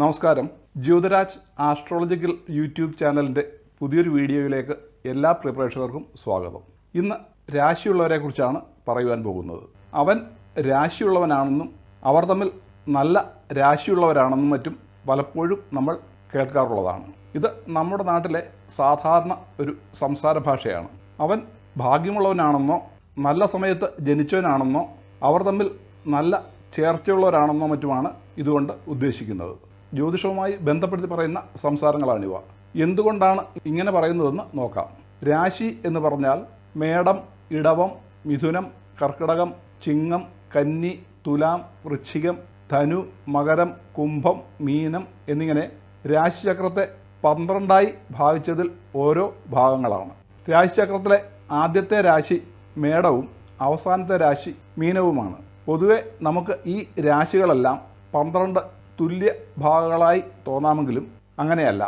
നമസ്കാരം. Jyothiraj astrological YouTube ചാനലിൻ്റെ പുതിയൊരു വീഡിയോയിലേക്ക് എല്ലാ പ്രിയ പ്രേക്ഷകർക്കും സ്വാഗതം. ഇന്ന് രാശിയുള്ളവരെ കുറിച്ചാണ് പറയുവാൻ പോകുന്നത്. അവൻ രാശിയുള്ളവനാണെന്നും അവർ തമ്മിൽ നല്ല രാശിയുള്ളവരാണെന്നും മറ്റും പലപ്പോഴും നമ്മൾ കേൾക്കാറുള്ളതാണ്. ഇത് നമ്മുടെ നാട്ടിലെ സാധാരണ ഒരു സംസാര ഭാഷയാണ്. അവൻ ഭാഗ്യമുള്ളവനാണെന്നോ നല്ല സമയത്ത് ജനിച്ചവനാണെന്നോ അവർ തമ്മിൽ നല്ല ചേർച്ചയുള്ളവരാണെന്നോ മറ്റുമാണ് ഇതുകൊണ്ട് ഉദ്ദേശിക്കുന്നത്. ജ്യോതിഷവുമായി ബന്ധപ്പെടുത്തി പറയുന്ന സംസാരങ്ങളാണിവ. എന്തുകൊണ്ടാണ് ഇങ്ങനെ പറയുന്നതെന്ന് നോക്കാം. രാശി എന്ന് പറഞ്ഞാൽ മേടം, ഇടവം, മിഥുനം, കർക്കിടകം, ചിങ്ങം, കന്നി, തുലാം, വൃശ്ചികം, ധനു, മകരം, കുംഭം, മീനം എന്നിങ്ങനെ രാശിചക്രത്തെ 12ആയി ഭാഗിച്ചതിൽ ഓരോ ഭാഗങ്ങളാണ്. രാശിചക്രത്തിലെ ആദ്യത്തെ രാശി മേടവും അവസാനത്തെ രാശി മീനവുമാണ്. പൊതുവെ നമുക്ക് ഈ രാശികളെല്ലാം 12 തുല്യ ഭാഗങ്ങളായി തോന്നാമെങ്കിലും അങ്ങനെയല്ല.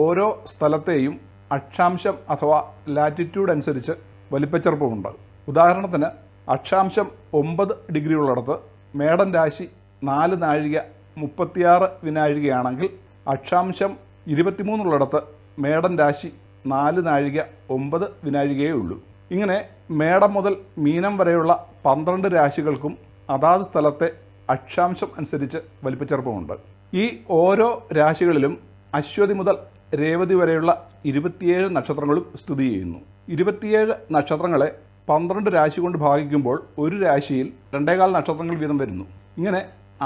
ഓരോ സ്ഥലത്തെയും അക്ഷാംശം അഥവാ ലാറ്റിറ്റ്യൂഡ് അനുസരിച്ച് വലിപ്പച്ചെറുപ്പമുണ്ട്. ഉദാഹരണത്തിന് അക്ഷാംശം 9 ഡിഗ്രി ഉള്ളിടത്ത് മേടൻ രാശി 4 നാഴിക 36 വിനാഴികയാണെങ്കിൽ അക്ഷാംശം 23 ഉള്ളിടത്ത് മേടൻ രാശി 4 നാഴിക 9 വിനാഴികയേ ഉള്ളൂ. ഇങ്ങനെ മേടം മുതൽ മീനം വരെയുള്ള 12 രാശികൾക്കും അതാത് സ്ഥലത്തെ അക്ഷാംശം അനുസരിച്ച് വലിപ്പച്ചെറുപ്പമുണ്ട്. ഈ ഓരോ രാശികളിലും അശ്വതി മുതൽ രേവതി വരെയുള്ള 27 നക്ഷത്രങ്ങളും സ്ഥിതി ചെയ്യുന്നു. 27 നക്ഷത്രങ്ങളെ 12 രാശി കൊണ്ട് ഭാഗിക്കുമ്പോൾ ഒരു രാശിയിൽ 2.25 നക്ഷത്രങ്ങൾ വീതം വരുന്നു. ഇങ്ങനെ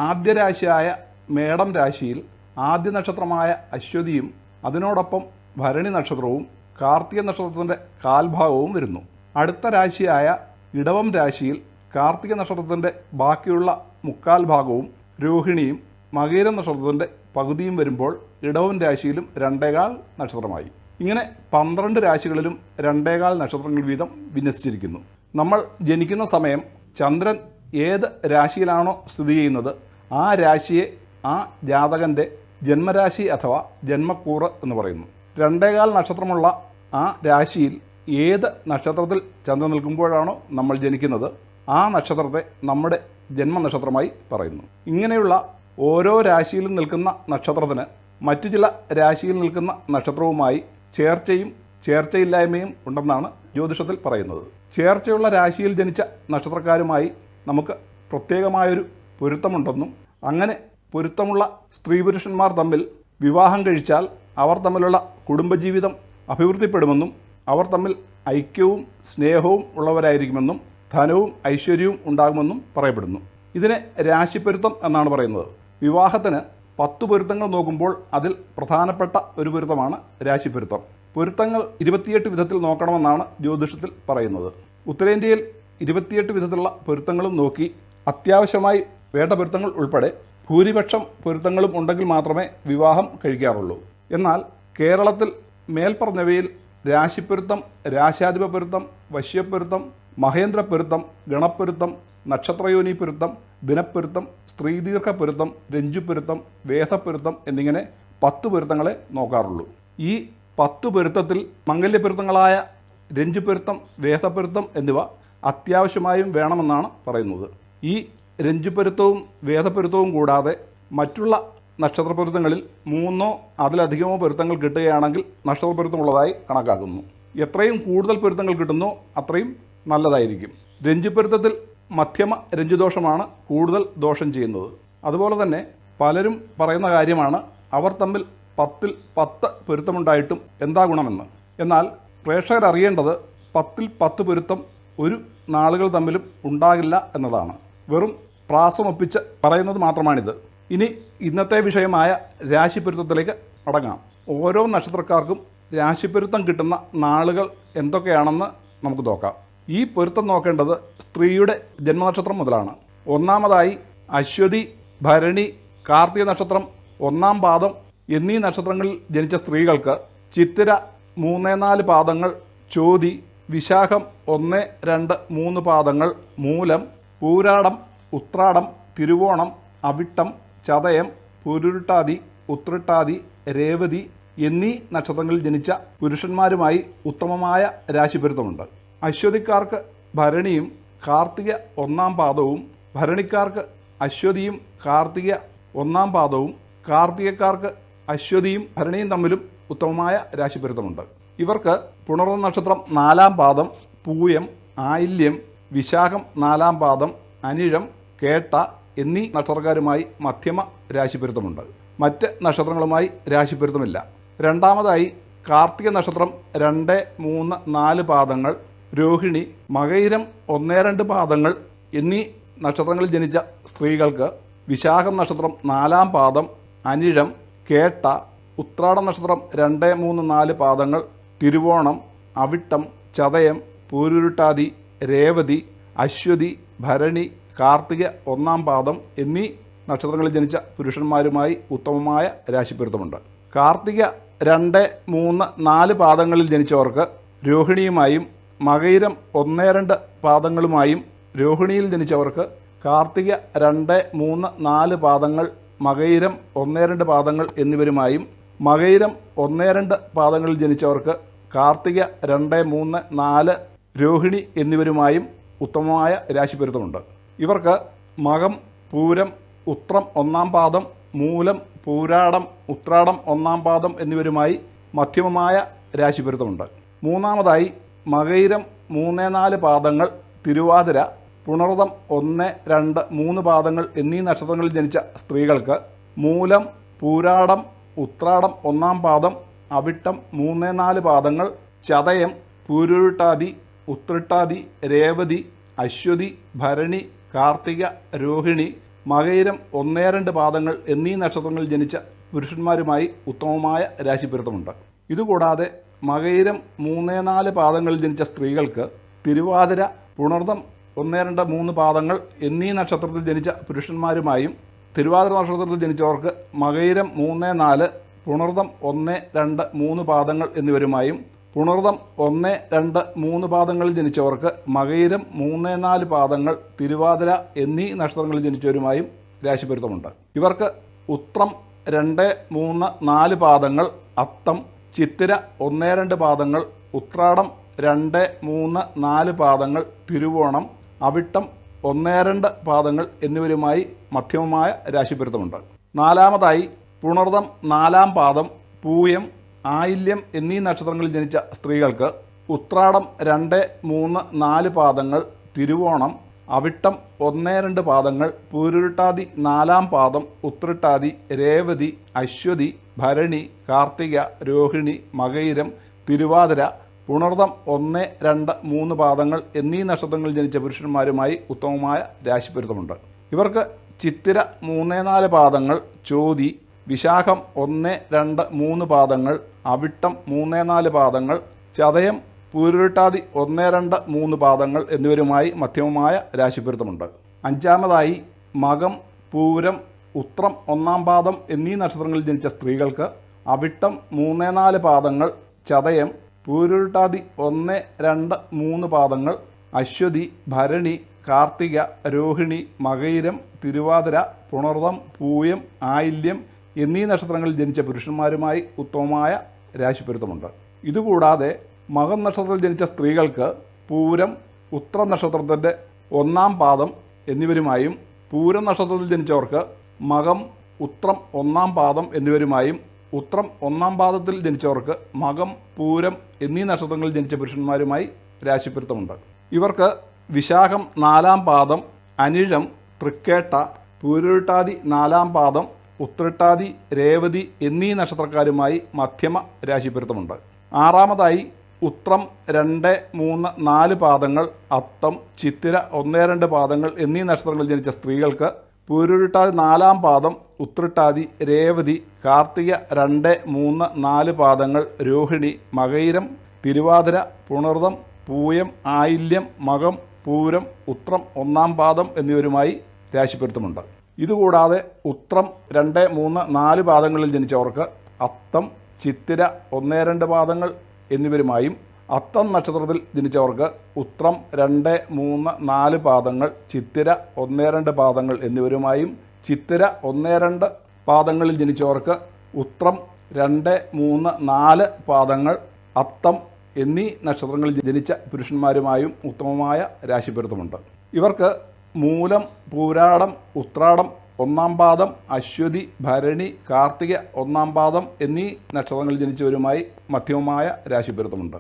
ആദ്യ രാശിയായ മേടം രാശിയിൽ ആദ്യ നക്ഷത്രമായ അശ്വതിയും അതിനോടൊപ്പം ഭരണി നക്ഷത്രവും കാർത്തിക നക്ഷത്രത്തിൻ്റെ കാൽഭാഗവും വരുന്നു. അടുത്ത രാശിയായ ഇടവം രാശിയിൽ കാർത്തിക നക്ഷത്രത്തിൻ്റെ ബാക്കിയുള്ള 3/4 ഭാഗവും രോഹിണിയും മകീരം നക്ഷത്രത്തിൻ്റെ പകുതിയും വരുമ്പോൾ ഇടവം രാശിയിലും 2.25 നക്ഷത്രമായി. ഇങ്ങനെ 12 രാശികളിലും 2.25 നക്ഷത്രങ്ങൾ വീതം വിന്യസിച്ചിരിക്കുന്നു. നമ്മൾ ജനിക്കുന്ന സമയം ചന്ദ്രൻ ഏത് രാശിയിലാണോ സ്ഥിതി ചെയ്യുന്നത് ആ രാശിയെ ആ ജാതകൻ്റെ ജന്മരാശി അഥവാ ജന്മക്കൂറ് എന്ന് പറയുന്നു. 2.25 നക്ഷത്രമുള്ള ആ രാശിയിൽ ഏത് നക്ഷത്രത്തിൽ ചന്ദ്രൻ നിൽക്കുമ്പോഴാണോ നമ്മൾ ജനിക്കുന്നത് ആ നക്ഷത്രത്തെ നമ്മുടെ ജന്മനക്ഷത്രമായി പറയുന്നു. ഇങ്ങനെയുള്ള ഓരോ രാശിയിലും നിൽക്കുന്ന നക്ഷത്രത്തിന് മറ്റു ചില രാശിയിൽ നിൽക്കുന്ന നക്ഷത്രവുമായി ചേർച്ചയും ചേർച്ചയില്ലായ്മയും ഉണ്ടെന്നാണ് ജ്യോതിഷത്തിൽ പറയുന്നത്. ചേർച്ചയുള്ള രാശിയിൽ ജനിച്ച നക്ഷത്രക്കാരുമായി നമുക്ക് പ്രത്യേകമായൊരു പൊരുത്തമുണ്ടെന്നും അങ്ങനെ പൊരുത്തമുള്ള സ്ത്രീ പുരുഷന്മാർ തമ്മിൽ വിവാഹം കഴിച്ചാൽ അവർ തമ്മിലുള്ള കുടുംബജീവിതം അഭിവൃദ്ധിപ്പെടുമെന്നും അവർ തമ്മിൽ ഐക്യവും സ്നേഹവും ഉള്ളവരായിരിക്കുമെന്നും ധനവും ഐശ്വര്യവും ഉണ്ടാകുമെന്നും പറയപ്പെടുന്നു. ഇതിനെ രാശിപ്പൊരുത്തം എന്നാണ് പറയുന്നത്. വിവാഹത്തിന് 10 പൊരുത്തങ്ങൾ നോക്കുമ്പോൾ അതിൽ പ്രധാനപ്പെട്ട ഒരു പൊരുത്തമാണ് രാശിപ്പൊരുത്തം. പൊരുത്തങ്ങൾ 28 വിധത്തിൽ നോക്കണമെന്നാണ് ജ്യോതിഷത്തിൽ പറയുന്നത്. ഉത്തരേന്ത്യയിൽ 28 വിധത്തിലുള്ള പൊരുത്തങ്ങളും നോക്കി അത്യാവശ്യമായി വേണ്ട പൊരുത്തങ്ങൾ ഉൾപ്പെടെ ഭൂരിപക്ഷം പൊരുത്തങ്ങളും ഉണ്ടെങ്കിൽ മാത്രമേ വിവാഹം കഴിക്കാറുള്ളൂ. എന്നാൽ കേരളത്തിൽ മേൽപ്പറഞ്ഞവയിൽ രാശിപ്പൊരുത്തം, രാശാധിപ പൊരുത്തം, വശ്യപ്പൊരുത്തം, മഹേന്ദ്രപ്പൊരുത്തം, ഗണപ്പൊരുത്തം, നക്ഷത്രയോനി പൊരുത്തം, ദിനപ്പൊരുത്തം, സ്ത്രീദീർഘ പൊരുത്തം, രഞ്ജുപ്പൊരുത്തം, വേദപ്പൊരുത്തം എന്നിങ്ങനെ 10 പൊരുത്തങ്ങളെ നോക്കാറുള്ളൂ. ഈ 10 പൊരുത്തത്തിൽ മംഗല്യപ്പൊരുത്തങ്ങളായ രഞ്ജുപ്പൊരുത്തം, വേദപ്പൊരുത്തം എന്നിവ അത്യാവശ്യമായും വേണമെന്നാണ് പറയുന്നത്. ഈ രഞ്ജുപ്പൊരുത്തവും വേദപ്പൊരുത്തവും കൂടാതെ മറ്റുള്ള നക്ഷത്രപ്പൊരുത്തങ്ങളിൽ 3 അതിലധികമോ പൊരുത്തങ്ങൾ കിട്ടുകയാണെങ്കിൽ നക്ഷത്രപ്പൊരുത്തമുള്ളതായി കണക്കാക്കുന്നു. എത്രയും കൂടുതൽ പൊരുത്തങ്ങൾ കിട്ടുന്നോ അത്രയും നല്ലതായിരിക്കും. രഞ്ജുപ്പൊരുത്തത്തിൽ മധ്യമ രഞ്ജുദോഷമാണ് കൂടുതൽ ദോഷം ചെയ്യുന്നത്. അതുപോലെ തന്നെ പലരും പറയുന്ന കാര്യമാണ് അവർ തമ്മിൽ 10ൽ 10 പൊരുത്തമുണ്ടായിട്ടും എന്താ ഗുണമെന്ന്. എന്നാൽ പ്രേക്ഷകർ അറിയേണ്ടത് 10ൽ 10 പൊരുത്തം ഒരു നാളുകൾ തമ്മിലും ഉണ്ടാകില്ല എന്നതാണ്. വെറും പ്രാസമൊപ്പിച്ച് പറയുന്നത് മാത്രമാണിത്. ഇനി ഇന്നത്തെ വിഷയമായ രാശിപ്പൊരുത്തത്തിലേക്ക് അടങ്ങാം. ഓരോ നക്ഷത്രക്കാർക്കും രാശിപ്പൊരുത്തം കിട്ടുന്ന നാളുകൾ എന്തൊക്കെയാണെന്ന് നമുക്ക് നോക്കാം. ഈ പൊരുത്തം നോക്കേണ്ടത് സ്ത്രീയുടെ ജന്മനക്ഷത്രം മുതലാണ്. ഒന്നാമതായി അശ്വതി, ഭരണി, കാർത്തിക നക്ഷത്രം 1-ാം പാദം എന്നീ നക്ഷത്രങ്ങളിൽ ജനിച്ച സ്ത്രീകൾക്ക് ചിത്തിര 3-4 പാദങ്ങൾ, ചോതി, വിശാഖം 1, 2, 3 പാദങ്ങൾ, മൂലം, പൂരാടം, ഉത്രാടം, തിരുവോണം, അവിട്ടം, ചതയം, പുരുരുട്ടാതി, ഉത്രട്ടാതി, രേവതി എന്നീ നക്ഷത്രങ്ങളിൽ ജനിച്ച പുരുഷന്മാരുമായി ഉത്തമമായ രാശിപ്പൊരുത്തമുണ്ട്. അശ്വതിക്കാർക്ക് ഭരണിയും കാർത്തിക 1-ാം പാദവും, ഭരണിക്കാർക്ക് അശ്വതിയും കാർത്തിക 1-ാം പാദവും, കാർത്തികക്കാർക്ക് അശ്വതിയും ഭരണിയും തമ്മിലും ഉത്തമമായ രാശിപ്പൊരുത്തമുണ്ട്. ഇവർക്ക് പുണർന്ന നക്ഷത്രം 4-ാം പാദം, പൂയം, ആയില്യം, വിശാഖം 4-ാം പാദം, അനിഴം, കേട്ട എന്നീ നക്ഷത്രക്കാരുമായി മധ്യമ രാശിപ്പൊരുത്തമുണ്ട്. മറ്റ് നക്ഷത്രങ്ങളുമായി രാശിപ്പൊരുത്തമില്ല. രണ്ടാമതായി കാർത്തിക നക്ഷത്രം 2, 3, 4 പാദങ്ങൾ, രോഹിണി, മകയിരം 1, 2 പാദങ്ങൾ എന്നീ നക്ഷത്രങ്ങളിൽ ജനിച്ച സ്ത്രീകൾക്ക് വിശാഖം നക്ഷത്രം 4-ാം പാദം, അനിഴം, കേട്ട, ഉത്രാട നക്ഷത്രം 2, 3, 4 പാദങ്ങൾ, തിരുവോണം, അവിട്ടം, ചതയം, പൂരുരുട്ടാതി, രേവതി, അശ്വതി, ഭരണി, കാർത്തിക 1-ാം പാദം എന്നീ നക്ഷത്രങ്ങളിൽ ജനിച്ച പുരുഷന്മാരുമായി ഉത്തമമായ രാശിപ്പൊരുത്തമുണ്ട്. കാർത്തിക 2, 3, 4 പാദങ്ങളിൽ ജനിച്ചവർക്ക് രോഹിണിയുമായും മകയിരം 1, 2 പാദങ്ങളുമായും, രോഹിണിയിൽ ജനിച്ചവർക്ക് കാർത്തിക 2, 3, 4 പാദങ്ങൾ, മകയിരം 1, 2 പാദങ്ങൾ എന്നിവരുമായും, മകയിരം 1, 2 പാദങ്ങളിൽ ജനിച്ചവർക്ക് കാർത്തിക 2, 3, 4 രോഹിണി എന്നിവരുമായും ഉത്തമമായ രാശിപ്പൊരുത്തമുണ്ട്. ഇവർക്ക് മകം, പൂരം, ഉത്രം 1-ാം പാദം, മൂലം, പൂരാടം, ഉത്രാടം 1-ാം പാദം എന്നിവരുമായി മധ്യമമായ രാശിപ്പൊരുത്തമുണ്ട്. മൂന്നാമതായി മകയിരം 3, 4 പാദങ്ങൾ, തിരുവാതിര, പുണർതം 1, 2, 3 പാദങ്ങൾ എന്നീ നക്ഷത്രങ്ങളിൽ ജനിച്ച സ്ത്രീകൾക്ക് മൂലം, പൂരാടം, ഉത്രാടം 1-ാം പാദം, അവിട്ടം 3, 4 പാദങ്ങൾ, ചതയം, പൂരുരുട്ടാതി, ഉത്രട്ടാതി, രേവതി, അശ്വതി, ഭരണി, കാർത്തിക, രോഹിണി, മകയിരം 1, 2 പാദങ്ങൾ എന്നീ നക്ഷത്രങ്ങളിൽ ജനിച്ച പുരുഷന്മാരുമായി ഉത്തമമായ രാശിപ്പൊരുത്തമുണ്ട്. ഇതുകൂടാതെ മകയിരം 3, 4 പാദങ്ങളിൽ ജനിച്ച സ്ത്രീകൾക്ക് തിരുവാതിര, പുണർതം 1, 2, 3 പാദങ്ങൾ എന്നീ നക്ഷത്രത്തിൽ ജനിച്ച പുരുഷന്മാരുമായും, തിരുവാതിര നക്ഷത്രത്തിൽ ജനിച്ചവർക്ക് മകയിരം 3, 4, പുണർതം 1, 2, 3 പാദങ്ങൾ എന്നിവരുമായും, പുണർതം 1, 2, 3 പാദങ്ങളിൽ ജനിച്ചവർക്ക് മകയിരം 3, 4 പാദങ്ങൾ, തിരുവാതിര എന്നീ നക്ഷത്രങ്ങളിൽ ജനിച്ചവരുമായും രാശിപ്പൊരുത്തമുണ്ട്. ഇവർക്ക് ഉത്രം 2, 3, 4 പാദങ്ങൾ, അത്തം, ചിത്തിര 1, 2 പാദങ്ങൾ, ഉത്രാടം 2, 3, 4 പാദങ്ങൾ, തിരുവോണം, അവിട്ടം 1, 2 പാദങ്ങൾ എന്നിവരുമായി മധ്യമമായ രാശിപ്പൊരുത്തമുണ്ട്. നാലാമതായി പുണർതം 4-ാം പാദം, പൂയം, ആയില്യം എന്നീ നക്ഷത്രങ്ങളിൽ ജനിച്ച സ്ത്രീകൾക്ക് ഉത്രാടം 2, 3, 4 പാദങ്ങൾ, തിരുവോണം, അവിട്ടം 1, 2 പാദങ്ങൾ, പൂരുരുട്ടാതി 4-ാം പാദം, ഉത്രട്ടാതി, രേവതി, അശ്വതി, ഭരണി, കാർത്തിക, രോഹിണി, മകയിരം, തിരുവാതിര, പുണർതം 1, 2, 3 പാദങ്ങൾ എന്നീ നക്ഷത്രങ്ങളിൽ ജനിച്ച പുരുഷന്മാരുമായി ഉത്തമമായ രാശിപ്പൊരുത്തമുണ്ട്. ഇവർക്ക് ചിത്തിര 3, 4 പാദങ്ങൾ, ചോതി, വിശാഖം 1, 2, 3 പാദങ്ങൾ, അവിട്ടം 3, 4 പാദങ്ങൾ, ചതയം, പൂരുരുട്ടാതി 1, 2, 3 പാദങ്ങൾ എന്നിവരുമായി മധ്യമമായ രാശിപ്പൊരുത്തമുണ്ട്. അഞ്ചാമതായി മകം, പൂരം, ഉത്രം 1-ാം പാദം എന്നീ നക്ഷത്രങ്ങളിൽ ജനിച്ച സ്ത്രീകൾക്ക് അവിട്ടം 3, 4 പാദങ്ങൾ, ചതയം, പൂരുരുട്ടാതി 1, 2, 3 പാദങ്ങൾ, അശ്വതി, ഭരണി, കാർത്തിക, രോഹിണി, മകയിരം, തിരുവാതിര, പുണർതം, പൂയം, ആയില്യം എന്നീ നക്ഷത്രങ്ങളിൽ ജനിച്ച പുരുഷന്മാരുമായി ഉത്തമമായ രാശിപ്പൊരുത്തമുണ്ട്. ഇതുകൂടാതെ മകം നക്ഷത്രത്തിൽ ജനിച്ച സ്ത്രീകൾക്ക് പൂരം, ഉത്രം നക്ഷത്രത്തിൻ്റെ 1-ാം പാദം എന്നിവരുമായും, പൂരം നക്ഷത്രത്തിൽ ജനിച്ചവർക്ക് മകം, ഉത്രം 1-ാം പാദം എന്നിവരുമായും, ഉത്രം 1-ാം പാദത്തിൽ ജനിച്ചവർക്ക് മകം, പൂരം എന്നീ നക്ഷത്രങ്ങളിൽ ജനിച്ച പുരുഷന്മാരുമായി രാശിപ്പൊരുത്തമുണ്ട്. ഇവർക്ക് വിശാഖം 4-ാം പാദം, അനിഴം, തൃക്കേട്ട, പൂരുരുട്ടാതി 4-ാം പാദം, ഉത്രട്ടാതി, രേവതി എന്നീ നക്ഷത്രക്കാരുമായി മധ്യമ രാശിപ്പൊരുത്തമുണ്ട്. ആറാമതായി ഉത്രം 2, 3, 4 പാദങ്ങൾ, അത്തം, ചിത്തിര 1, 2 പാദങ്ങൾ എന്നീ നക്ഷത്രങ്ങളിൽ ജനിച്ച സ്ത്രീകൾക്ക് പൂരുരുട്ടാതി 4-ാം പാദം, ഉത്രട്ടാതി, രേവതി, കാർത്തിക 2, 3, 4 പാദങ്ങൾ, രോഹിണി, മകയിരം, തിരുവാതിര, പുണർതം, പൂയം, ആയില്യം, മകം, പൂരം, ഉത്രം 1-ാം പാദം എന്നിവരുമായി രാശിപ്പൊരുത്തമുണ്ട്. ഇതുകൂടാതെ ഉത്രം 2, 3, 4 പാദങ്ങളിൽ ജനിച്ചവർക്ക് അത്തം, ചിത്തിര 1, 2 പാദങ്ങൾ എന്നിവരുമായും, അത്തം നക്ഷത്രത്തിൽ ജനിച്ചവർക്ക് ഉത്രം 2, 3, 4 പാദങ്ങൾ, ചിത്തിര 1, 2 പാദങ്ങൾ എന്നിവരുമായും, ചിത്തിര 1, 2 പാദങ്ങളിൽ ജനിച്ചവർക്ക് ഉത്രം 2, 3, 4 പാദങ്ങൾ, അത്തം എന്നീ നക്ഷത്രങ്ങളിൽ ജനിച്ച പുരുഷന്മാരുമായും ഉത്തമമായ രാശിപ്പൊരുത്തമുണ്ട്. ഇവർക്ക് മൂലം, പൂരാടം, ഉത്രാടം ഒന്നാം പാദം, അശ്വതി, ഭരണി, കാർത്തിക ഒന്നാം പാദം എന്നീ നക്ഷത്രങ്ങളിൽ ജനിച്ചവരുമായി മധ്യമമായ രാശിപ്പൊരുത്തമുണ്ട്.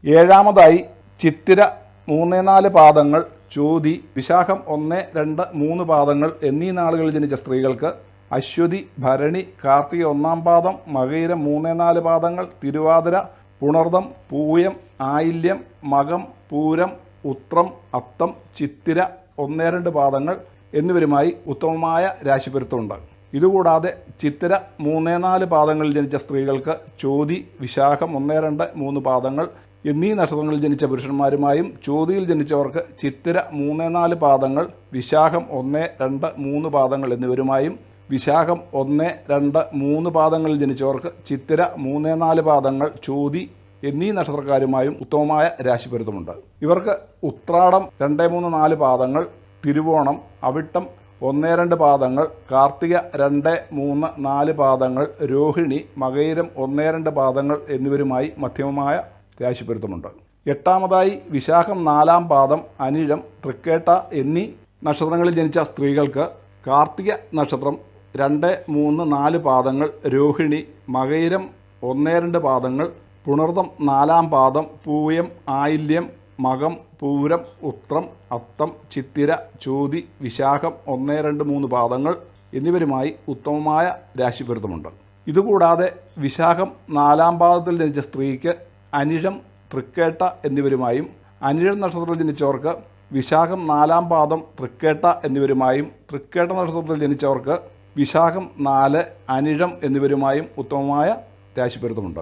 ഏഴാമതായി ചിത്തിര 3-4 പാദങ്ങൾ, ചോതി, വിശാഖം 1, 2, 3 പാദങ്ങൾ എന്നീ നാളുകളിൽ ജനിച്ച സ്ത്രീകൾക്ക് അശ്വതി, ഭരണി, കാർത്തിക ഒന്നാം പാദം, മകയിരം 3-4 പാദങ്ങൾ, തിരുവാതിര, പുണർദം, പൂയം, ആയില്യം, മകം, പൂരം, ഉത്രം, അത്തം, ചിത്തിര 1-2 പാദങ്ങൾ എന്നിവരുമായി ഉത്തമമായ രാശിപ്പൊരുത്തമുണ്ട്. ഇതുകൂടാതെ ചിത്തിര 3-4 പാദങ്ങളിൽ ജനിച്ച സ്ത്രീകൾക്ക് ചോതി, വിശാഖം 1, 2, 3 പാദങ്ങൾ എന്നീ നക്ഷത്രങ്ങളിൽ ജനിച്ച പുരുഷന്മാരുമായും, ചോതിയിൽ ജനിച്ചവർക്ക് ചിത്തിര 3-4 പാദങ്ങൾ, വിശാഖം 1, 2, 3 പാദങ്ങൾ എന്നിവരുമായും, വിശാഖം 1, 2, 3 പാദങ്ങളിൽ ജനിച്ചവർക്ക് ചിത്തിര 3-4 പാദങ്ങൾ, ചോതി എന്നീ നക്ഷത്രക്കാരുമായും ഉത്തമമായ രാശിപ്പൊരുത്തമുണ്ട്. ഇവർക്ക് ഉത്രാടം 2, 3, 4 പാദങ്ങൾ, തിരുവോണം, അവിട്ടം 1, 2 പാദങ്ങൾ, കാർത്തിക 2, 3, 4 പാദങ്ങൾ, രോഹിണി, മകയിരം 1, 2 പാദങ്ങൾ എന്നിവരുമായി മധ്യമമായ രാശിപ്പൊരുത്തമുണ്ട്. എട്ടാമതായി വിശാഖം 4-ാം പാദം, അനിഴം, തൃക്കേട്ട എന്നീ നക്ഷത്രങ്ങളിൽ ജനിച്ച സ്ത്രീകൾക്ക് കാർത്തിക നക്ഷത്രം 2, 3, 4 പാദങ്ങൾ, രോഹിണി, മകയിരം 1, 2 പാദങ്ങൾ, പുണർദം 4-ാം പാദം, പൂയം, ആയില്യം, മകം, പൂരം, ഉത്രം, അത്തം, ചിത്തിര, ചോതി, വിശാഖം 1, 2, 3 പാദങ്ങൾ എന്നിവരുമായി ഉത്തമമായ രാശിപ്പൊരുത്തമുണ്ട്. ഇതുകൂടാതെ വിശാഖം 4-ാം പാദത്തിൽ ജനിച്ച സ്ത്രീക്ക് അനിഴം, തൃക്കേട്ട എന്നിവരുമായും, അനിഴം നക്ഷത്രത്തിൽ ജനിച്ചവർക്ക് വിശാഖം 4-ാം പാദം, തൃക്കേട്ട എന്നിവരുമായും, തൃക്കേട്ട നക്ഷത്രത്തിൽ ജനിച്ചവർക്ക് വിശാഖം 4, അനിഴം എന്നിവരുമായും ഉത്തമമായ രാശിപ്പൊരുത്തമുണ്ട്.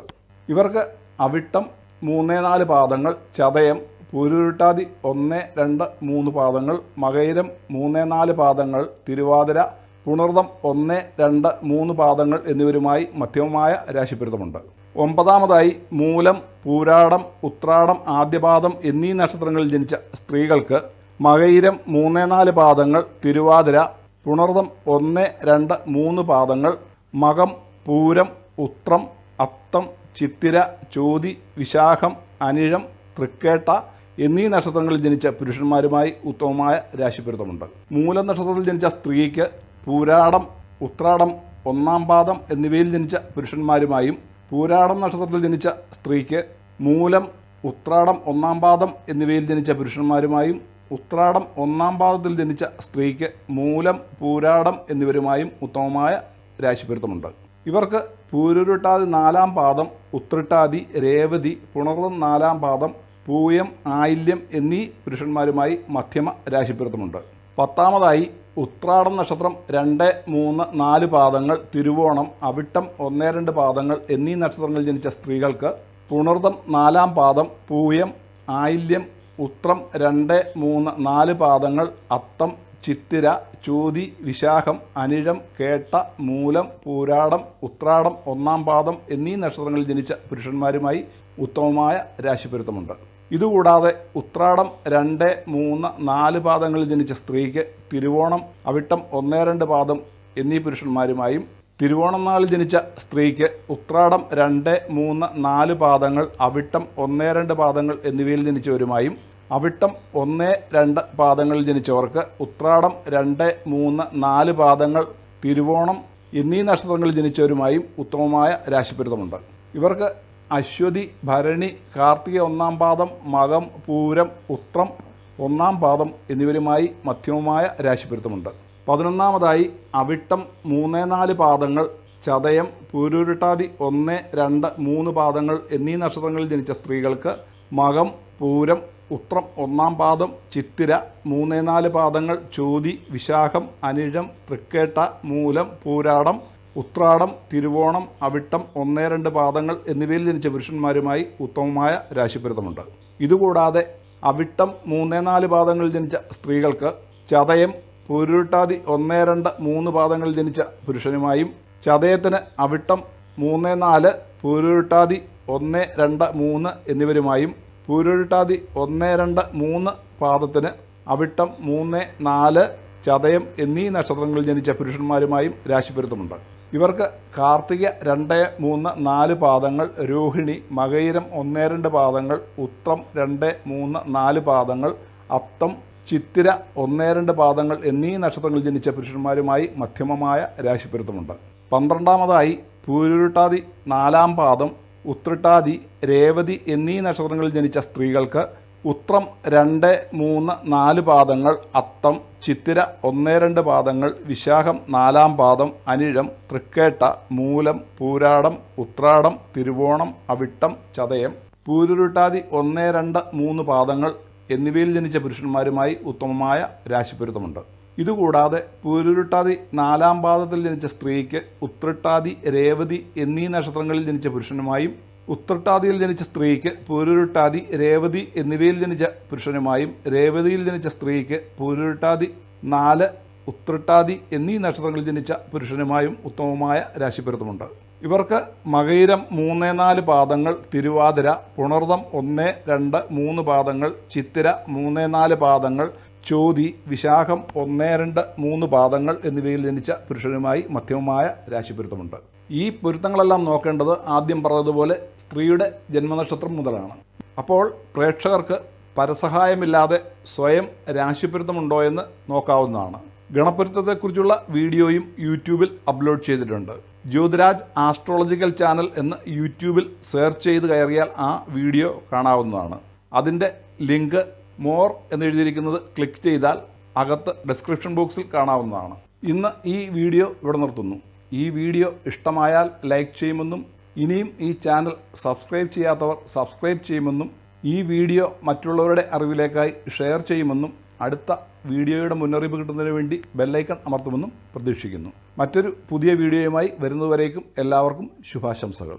ഇവർക്ക് അവിട്ടം 3-4 പാദങ്ങൾ, ചതയം, പൂരുരുട്ടാതി 1, 2, 3 പാദങ്ങൾ, മകയിരം 3-4 പാദങ്ങൾ, തിരുവാതിര, പുണർദം 1, 2, 3 പാദങ്ങൾ എന്നിവരുമായി മധ്യമമായ രാശിപ്പൊരുത്തമുണ്ട്. ഒമ്പതാമതായി മൂലം, പൂരാടം, ഉത്രാടം, ആദ്യപാദം എന്നീ നക്ഷത്രങ്ങളിൽ ജനിച്ച സ്ത്രീകൾക്ക് മകയിരം 3-4 പാദങ്ങൾ, തിരുവാതിര, പുണർദം 1, 2, 3 പാദങ്ങൾ, മകം, പൂരം, ഉത്രം, അത്തം, ചിത്തിര, ചോതി, വിശാഖം, അനിഴം, തൃക്കേട്ട എന്നീ നക്ഷത്രങ്ങളിൽ ജനിച്ച പുരുഷന്മാരുമായി ഉത്തമമായ രാശിപ്പൊരുത്തമുണ്ട്. മൂലം നക്ഷത്രത്തിൽ ജനിച്ച സ്ത്രീക്ക് പൂരാടം, ഉത്രാടം 1-ാം പാദം എന്നിവയിൽ ജനിച്ച പുരുഷന്മാരുമായും, പൂരാടം നക്ഷത്രത്തിൽ ജനിച്ച സ്ത്രീക്ക് മൂലം, ഉത്രാടം 1-ാം പാദം എന്നിവയിൽ ജനിച്ച പുരുഷന്മാരുമായും, ഉത്രാടം 1-ാം പാദത്തിൽ ജനിച്ച സ്ത്രീക്ക് മൂലം, പൂരാടം എന്നിവരുമായും ഉത്തമമായ രാശിപ്പൊരുത്തമുണ്ട്. ഇവർക്ക് പൂരുരുട്ടാതി 4-ാം പാദം, ഉത്രട്ടാതി, രേവതി, പുണർദം 4-ാം പാദം, പൂയം, ആയില്യം എന്നീ പുരുഷന്മാരുമായി മധ്യമ രാശിപ്പൊരുത്തമുണ്ട്. പത്താമതായി ഉത്രാടം നക്ഷത്രം 2, 3, 4 പാദങ്ങൾ, തിരുവോണം, അവിട്ടം 1, 2 പാദങ്ങൾ എന്നീ നക്ഷത്രങ്ങളിൽ ജനിച്ച സ്ത്രീകൾക്ക് പുണർദം 4-ാം പാദം, പൂയം, ആയില്യം, ഉത്രം 2, 3, 4 പാദങ്ങൾ, അത്തം, ചിത്തിര, ചോതി, വിശാഖം, അനിഴം, കേട്ട, മൂലം, പൂരാടം, ഉത്രാടം 1-ാം പാദം എന്നീ നക്ഷത്രങ്ങളിൽ ജനിച്ച പുരുഷന്മാരുമായി ഉത്തമമായ രാശിപ്പൊരുത്തമുണ്ട്. ഇതുകൂടാതെ ഉത്രാടം 2, 3, 4 പാദങ്ങളിൽ ജനിച്ച സ്ത്രീക്ക് തിരുവോണം, അവിട്ടം 1, 2 പാദം എന്നീ പുരുഷന്മാരുമായും, തിരുവോണം നാളിൽ ജനിച്ച സ്ത്രീക്ക് ഉത്രാടം 2, 3, 4 പാദങ്ങൾ, അവിട്ടം 1, 2 പാദങ്ങൾ എന്നിവയിൽ ജനിച്ചവരുമായും, അവിട്ടം 1, 2 പാദങ്ങളിൽ ജനിച്ചവർക്ക് ഉത്രാടം 2, 3, 4 പാദങ്ങൾ, തിരുവോണം എന്നീ നക്ഷത്രങ്ങളിൽ ജനിച്ചവരുമായും ഉത്തമമായ രാശിപ്പൊരുത്തമുണ്ട്. ഇവർക്ക് അശ്വതി, ഭരണി, കാർത്തിക 1-ാം പാദം, മകം, പൂരം, ഉത്രം 1-ാം പാദം എന്നിവരുമായി മധ്യമമായ രാശിപ്പൊരുത്തമുണ്ട്. 11ാമതായി അവിട്ടം 3-4 പാദങ്ങൾ, ചതയം, പൂരുരുട്ടാതി 1, 2, 3 പാദങ്ങൾ എന്നീ നക്ഷത്രങ്ങളിൽ ജനിച്ച സ്ത്രീകൾക്ക് മകം, പൂരം, ഉത്രം 1-ാം പാദം, ചിത്തിര 3-4 പാദങ്ങൾ, ചോതി, വിശാഖം, അനിഴം, തൃക്കേട്ട, മൂലം, പൂരാടം, ഉത്രാടം, തിരുവോണം, അവിട്ടം 1, 2 പാദങ്ങൾ എന്നിവയിൽ ജനിച്ച പുരുഷന്മാരുമായി ഉത്തമമായ രാശിപ്പൊരുത്തമുണ്ട്. ഇതുകൂടാതെ അവിട്ടം 3-4 പാദങ്ങളിൽ ജനിച്ച സ്ത്രീകൾക്ക് ചതയം, പൂരുരുട്ടാതി 1, 2, 3 പാദങ്ങളിൽ ജനിച്ച പുരുഷനുമായും, ചതയത്തിന് അവിട്ടം 3, 4, പൂരുരുട്ടാതി 1, 2, 3 എന്നിവരുമായും, പൂരുരുട്ടാതി 1, 2, 3 പാദത്തിന് അവിട്ടം 3, 4, ചതയം എന്നീ നക്ഷത്രങ്ങളിൽ ജനിച്ച പുരുഷന്മാരുമായും രാശിപ്പൊരുത്തമുണ്ട്. ഇവർക്ക് കാർത്തിക 2, 3, 4 പാദങ്ങൾ, രോഹിണി, മകയിരം 1, 2 പാദങ്ങൾ, ഉത്രം 2, 3, 4 പാദങ്ങൾ, അത്തം, ചിത്തിര 1-2 പാദങ്ങൾ എന്നീ നക്ഷത്രങ്ങളിൽ ജനിച്ച പുരുഷന്മാരുമായി മധ്യമമായ രാശിപ്പൊരുത്തമുണ്ട്. 12-മതായി പൂരുരുട്ടാതി 4-ാം പാദം, ഉത്രട്ടാതി, രേവതി എന്നീ നക്ഷത്രങ്ങളിൽ ജനിച്ച സ്ത്രീകൾക്ക് ഉത്രം 2, 3, 4 പാദങ്ങൾ, അത്തം, ചിത്തിര 1-2 പാദങ്ങൾ, വിശാഖം 4-ാം പാദം, അനിഴം, തൃക്കേട്ട, മൂലം, പൂരാടം, ഉത്രാടം, തിരുവോണം, അവിട്ടം, ചതയം, പൂരുരുട്ടാതി 1, 2, 3 പാദങ്ങൾ എന്നിവയിൽ ജനിച്ച പുരുഷന്മാരുമായി ഉത്തമമായ രാശിപ്പൊരുത്തമുണ്ട്. ഇതുകൂടാതെ പൂരുരുട്ടാതി 4-ാം പാദത്തിൽ ജനിച്ച സ്ത്രീക്ക് ഉത്രട്ടാതി, രേവതി എന്നീ നക്ഷത്രങ്ങളിൽ ജനിച്ച പുരുഷനുമായും, ഉത്രട്ടാതിയിൽ ജനിച്ച സ്ത്രീക്ക് പൂരുരുട്ടാതി, രേവതി എന്നിവയിൽ ജനിച്ച പുരുഷനുമായും, രേവതിയിൽ ജനിച്ച സ്ത്രീക്ക് പൂരുരുട്ടാതി 4, ഉത്രട്ടാതി എന്നീ നക്ഷത്രങ്ങളിൽ ജനിച്ച പുരുഷനുമായും ഉത്തമമായ രാശിപ്പൊരുത്തമുണ്ട്. ഇവർക്ക് മകയിരം 3, 4 പാദങ്ങൾ, തിരുവാതിര, പുണർദം 1, 2, 3 പാദങ്ങൾ, ചിത്തിര 3, 4 പാദങ്ങൾ, ചോതി, വിശാഖം 1, 2, 3 പാദങ്ങൾ എന്നിവയിൽ ജനിച്ച പുരുഷനുമായി മധ്യമമായ രാശിപ്പൊരുത്തമുണ്ട്. ഈ പൊരുത്തങ്ങളെല്ലാം നോക്കേണ്ടത് ആദ്യം പറഞ്ഞതുപോലെ സ്ത്രീയുടെ ജന്മനക്ഷത്രം മുതലാണ്. അപ്പോൾ പ്രേക്ഷകർക്ക് പരസഹായമില്ലാതെ സ്വയം രാശിപ്പൊരുത്തമുണ്ടോ എന്ന് നോക്കാവുന്നതാണ്. ഗണപ്പൊരുത്തത്തെക്കുറിച്ചുള്ള വീഡിയോയും യൂട്യൂബിൽ അപ്ലോഡ് ചെയ്തിട്ടുണ്ട്. ജ്യോതിരാജ് ആസ്ട്രോളജിക്കൽ ചാനൽ എന്ന് യൂട്യൂബിൽ സെർച്ച് ചെയ്ത് കയറിയാൽ ആ വീഡിയോ കാണാവുന്നതാണ്. അതിൻ്റെ ലിങ്ക് മോർ എന്നെഴുതിയിരിക്കുന്നത് ക്ലിക്ക് ചെയ്താൽ അകത്ത് ഡിസ്ക്രിപ്ഷൻ ബോക്സിൽ കാണാവുന്നതാണ്. ഇന്ന് ഈ വീഡിയോ ഇവിടെ നിർത്തുന്നു. ഈ വീഡിയോ ഇഷ്ടമായാൽ ലൈക്ക് ചെയ്യുമെന്നും ഇനിയും ഈ ചാനൽ സബ്സ്ക്രൈബ് ചെയ്യാത്തവർ സബ്സ്ക്രൈബ് ചെയ്യുമെന്നും ഈ വീഡിയോ മറ്റുള്ളവരുടെ അറിവിലേക്കായി ഷെയർ ചെയ്യുമെന്നും അടുത്ത വീഡിയോയുടെ മുന്നറിയിപ്പ് കിട്ടുന്നതിന് വേണ്ടി ബെല്ലൈക്കൺ അമർത്തുമെന്നും പ്രതീക്ഷിക്കുന്നു. മറ്റൊരു പുതിയ വീഡിയോയുമായി വരുന്നതുവരേക്കും എല്ലാവർക്കും ശുഭാശംസകൾ.